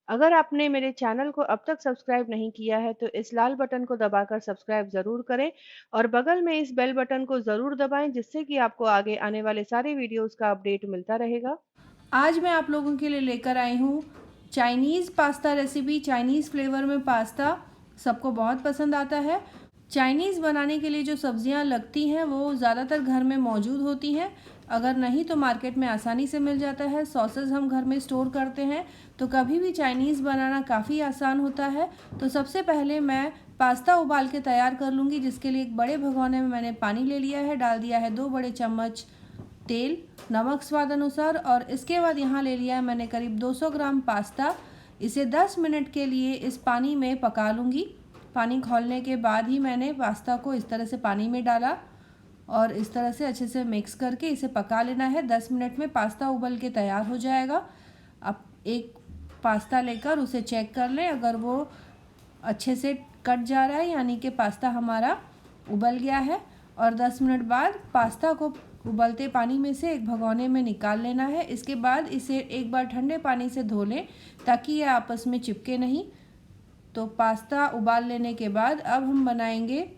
अगर आपने मेरे चैनल को अब तक सब्सक्राइब नहीं किया है तो इस लाल बटन को दबाकर सब्सक्राइब ज़रूर करें और बगल में इस बेल बटन को ज़रूर दबाएं जिससे कि आपको आगे आने वाले सारे वीडियोस का अपडेट मिलता रहेगा। आज मैं आप लोगों के लिए लेकर आई हूँ Chinese pasta recipe. Chinese flavour में पास्ता सबको बहुत पसंद आता है। चाइनीज़ बनाने के लिए जो सब्जियां लगती हैं वो ज़्यादातर घर में मौजूद होती हैं, अगर नहीं तो मार्केट में आसानी से मिल जाता है। सॉसेस हम घर में स्टोर करते हैं, तो कभी भी चाइनीज़ बनाना काफ़ी आसान होता है। तो सबसे पहले मैं पास्ता उबाल के तैयार कर लूँगी, जिसके लिए एक बड़े भगोने में मैंने पानी ले लिया है, डाल दिया है 2 बड़े चम्मच तेल, नमक स्वाद अनुसार, और इसके बाद यहाँ ले लिया है मैंने करीब 200 ग्राम पास्ता। इसे 10 मिनट के लिए इस पानी में पका लूँगी। पानी खौलने के बाद ही मैंने पास्ता को इस तरह से पानी में डाला और इस तरह से अच्छे से मिक्स करके इसे पका लेना है। 10 मिनट में पास्ता उबल के तैयार हो जाएगा। अब एक पास्ता लेकर उसे चेक कर लें, अगर वो अच्छे से कट जा रहा है यानी कि पास्ता हमारा उबल गया है। और 10 मिनट बाद पास्ता को उबलते पानी में से एक भगोने में निकाल लेना है। इसके बाद इसे एक बार ठंडे पानी से धो लें ताकि ये आपस में चिपके नहीं। तो पास्ता उबाल लेने के बाद अब हम बनाएंगे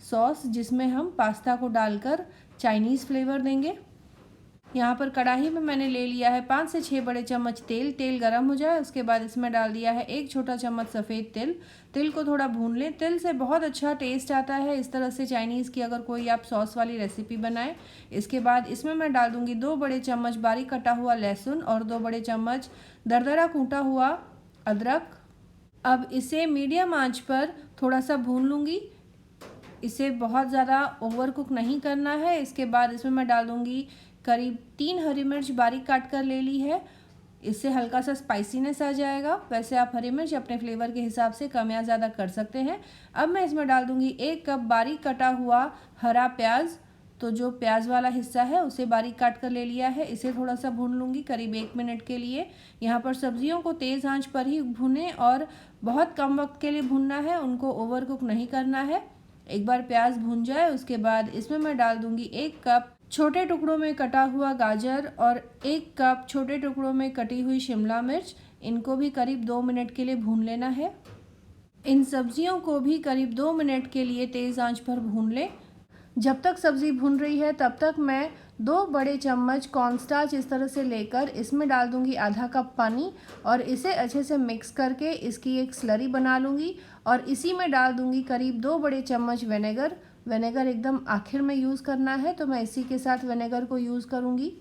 सॉस, जिसमें हम पास्ता को डालकर चाइनीज़ फ्लेवर देंगे। यहाँ पर कढ़ाई में मैंने ले लिया है 5 से 6 बड़े चम्मच तेल। तेल गरम हो जाए उसके बाद इसमें डाल दिया है 1 छोटा चम्मच सफ़ेद तिल। तिल को थोड़ा भून लें। तिल से बहुत अच्छा टेस्ट आता है इस तरह से चाइनीज़ की अगर कोई आप सॉस वाली रेसिपी बनाएं। इसके बाद इसमें मैं डाल दूँगी 2 बड़े चम्मच बारीक कटा हुआ लहसुन और 2 बड़े चम्मच दरदरा कूटा हुआ अदरक। अब इसे मीडियम आंच पर थोड़ा सा भून लूँगी। इसे बहुत ज़्यादा ओवर कुक नहीं करना है। इसके बाद इसमें मैं डाल दूँगी करीब 3 हरी मिर्च बारीक काट कर ले ली है। इससे हल्का सा स्पाइसीनेस आ जाएगा। वैसे आप हरी मिर्च अपने फ्लेवर के हिसाब से कम या ज़्यादा कर सकते हैं। अब मैं इसमें डाल दूँगी 1 कप बारीक कटा हुआ हरा प्याज। तो जो प्याज वाला हिस्सा है उसे बारीक काट कर ले लिया है। इसे थोड़ा सा भून लूँगी करीब 1 मिनट के लिए। यहाँ पर सब्जियों को तेज़ आंच पर ही भूनें और बहुत कम वक्त के लिए भूनना है, उनको ओवर कुक नहीं करना है। एक बार प्याज भून जाए उसके बाद इसमें मैं डाल दूँगी 1 कप छोटे टुकड़ों में कटा हुआ गाजर और 1 कप छोटे टुकड़ों में कटी हुई शिमला मिर्च। इनको भी करीब 2 मिनट के लिए भून लेना है। इन सब्जियों को भी करीब 2 मिनट के लिए तेज़ आंच पर भून लें। जब तक सब्ज़ी भून रही है तब तक मैं 2 बड़े चम्मच कॉर्नस्टार्च इस तरह से लेकर इसमें डाल दूंगी आधा कप पानी और इसे अच्छे से मिक्स करके इसकी एक स्लरी बना लूँगी। और इसी में डाल दूंगी करीब 2 बड़े चम्मच विनेगर। विनेगर एकदम आखिर में यूज़ करना है, तो मैं इसी के साथ विनेगर को यूज़ करूँगी।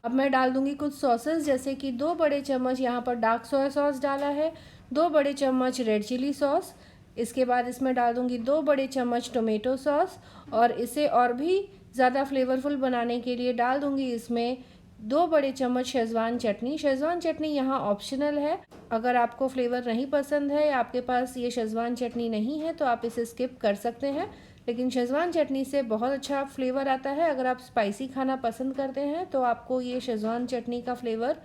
अब मैं डाल दूंगी कुछ सॉसेस, जैसे कि 2 बड़े चम्मच यहाँ पर डार्क सोया सॉस डाला है, 2 बड़े चम्मच रेड चिली सॉस। इसके बाद इसमें डाल दूंगी 2 बड़े चम्मच टोमेटो सॉस और इसे और भी ज़्यादा फ्लेवरफुल बनाने के लिए डाल दूंगी इसमें 2 बड़े चम्मच शेजवान चटनी। शेजवान चटनी यहाँ ऑप्शनल है, अगर आपको फ्लेवर नहीं पसंद है या आपके पास ये शेजवान चटनी नहीं है तो आप इसे स्किप कर सकते हैं, लेकिन शेजवान चटनी से बहुत अच्छा फ्लेवर आता है। अगर आप स्पाइसी खाना पसंद करते हैं तो आपको ये शेजवान चटनी का फ्लेवर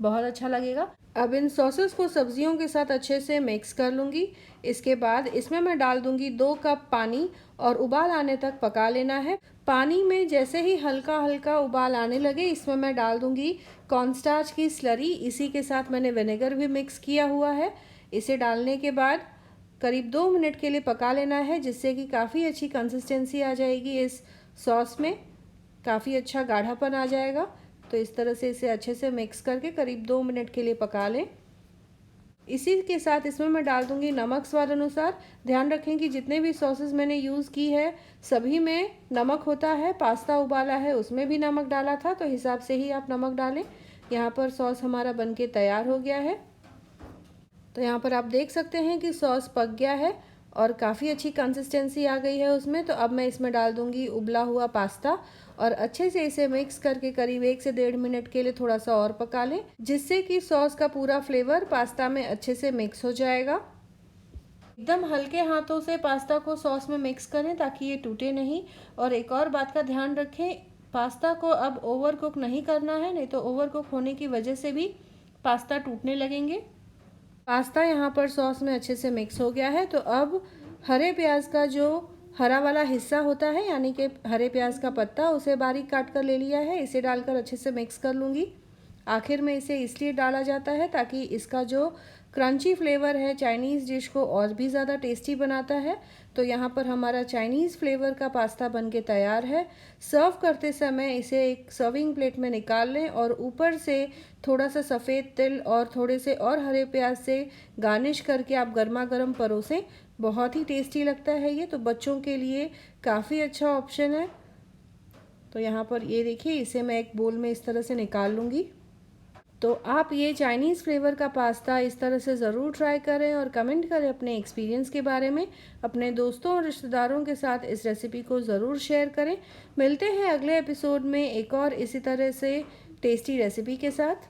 बहुत अच्छा लगेगा। अब इन सॉसेस को सब्जियों के साथ अच्छे से मिक्स कर लूँगी। इसके बाद इसमें मैं डाल दूँगी 2 कप पानी और उबाल आने तक पका लेना है। पानी में जैसे ही हल्का हल्का उबाल आने लगे इसमें मैं डाल दूँगी कॉर्नस्टार्च की स्लरी। इसी के साथ मैंने विनेगर भी मिक्स किया हुआ है। इसे डालने के बाद करीब 2 मिनट के लिए पका लेना है, जिससे कि काफ़ी अच्छी कंसिस्टेंसी आ जाएगी। इस सॉस में काफ़ी अच्छा गाढ़ापन आ जाएगा। तो इस तरह से इसे अच्छे से मिक्स करके करीब 2 मिनट के लिए पका लें। इसी के साथ इसमें मैं डाल दूंगी नमक स्वाद अनुसार। ध्यान रखें कि जितने भी सॉसेस मैंने यूज़ की है सभी में नमक होता है। पास्ता उबाला है उसमें भी नमक डाला था, तो हिसाब से ही आप नमक डालें। यहाँ पर सॉस हमारा बनके तैयार हो गया है। तो यहाँ पर आप देख सकते हैं कि सॉस पक गया है और काफ़ी अच्छी कंसिस्टेंसी आ गई है उसमें। तो अब मैं इसमें डाल दूँगी उबला हुआ पास्ता और अच्छे से इसे मिक्स करके करीब 1 से 1.5 मिनट के लिए थोड़ा सा और पका लें, जिससे कि सॉस का पूरा फ्लेवर पास्ता में अच्छे से मिक्स हो जाएगा। एकदम हल्के हाथों से पास्ता को सॉस में मिक्स करें ताकि ये टूटे नहीं। और एक और बात का ध्यान रखें, पास्ता को अब ओवर कुक नहीं करना है, नहीं तो ओवर कुक होने की वजह से भी पास्ता टूटने लगेंगे। पास्ता यहाँ पर सॉस में अच्छे से मिक्स हो गया है। तो अब हरे प्याज का जो हरा वाला हिस्सा होता है यानी कि हरे प्याज का पत्ता, उसे बारीक काट कर ले लिया है। इसे डालकर अच्छे से मिक्स कर लूँगी। आखिर में इसे इसलिए डाला जाता है ताकि इसका जो क्रंची फ्लेवर है, चाइनीज़ डिश को और भी ज़्यादा टेस्टी बनाता है। तो यहाँ पर हमारा चाइनीज़ फ्लेवर का पास्ता बनके तैयार है। सर्व करते समय इसे एक सर्विंग प्लेट में निकाल लें और ऊपर से थोड़ा सा सफ़ेद तिल और थोड़े से और हरे प्याज से गार्निश करके आप गर्मा गर्म परोसें। बहुत ही टेस्टी लगता है ये, तो बच्चों के लिए काफ़ी अच्छा ऑप्शन है। तो यहाँ पर ये देखिए, इसे मैं एक बोल में इस तरह से निकाल लूँगी। तो आप ये चाइनीज़ फ्लेवर का पास्ता इस तरह से ज़रूर ट्राई करें और कमेंट करें अपने एक्सपीरियंस के बारे में। अपने दोस्तों और रिश्तेदारों के साथ इस रेसिपी को ज़रूर शेयर करें। मिलते हैं अगले एपिसोड में एक और इसी तरह से टेस्टी रेसिपी के साथ।